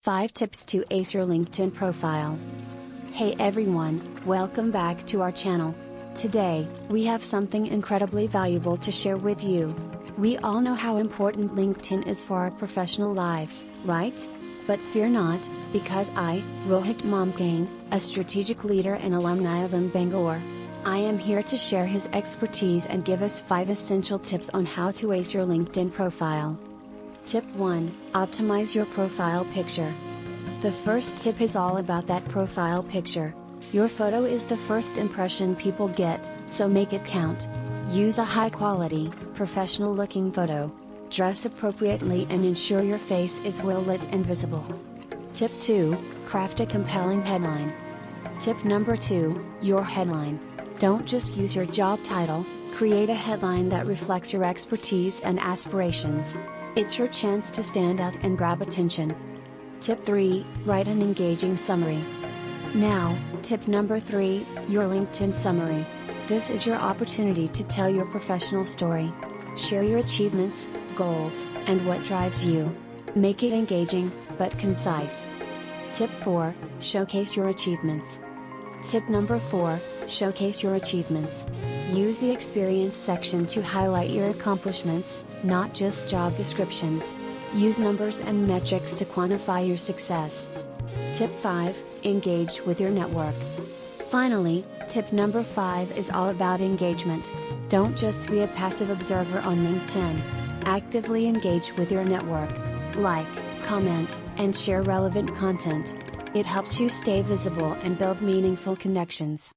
5 Tips to Ace Your LinkedIn Profile. Hey everyone, welcome back to our channel. Today, we have something incredibly valuable to share with you. We all know how important LinkedIn is for our professional lives, right? But fear not, because I, Rohit Mamgain, a strategic leader and alumni of Bangalore, I am here to share his expertise and give us 5 essential tips on how to ace your LinkedIn profile. Tip 1, optimize your profile picture. The first tip is all about that profile picture. Your photo is the first impression people get, so make it count. Use a high quality, professional looking photo. Dress appropriately and ensure your face is well lit and visible. Tip 2, craft a compelling headline. Tip number 2, your headline. Don't just use your job title, create a headline that reflects your expertise and aspirations. It's your chance to stand out and grab attention. Tip 3, write an engaging summary. Now, tip number 3, your LinkedIn summary. This is your opportunity to tell your professional story. Share your achievements, goals, and what drives you. Make it engaging, but concise. Tip 4, showcase your achievements. Tip number 4, showcase your achievements. Use the experience section to highlight your accomplishments, not just job descriptions. Use numbers and metrics to quantify your success. Tip 5, engage with your network. Finally, tip number 5 is all about engagement. Don't just be a passive observer on LinkedIn. Actively engage with your network. Like, comment, and share relevant content. It helps you stay visible and build meaningful connections.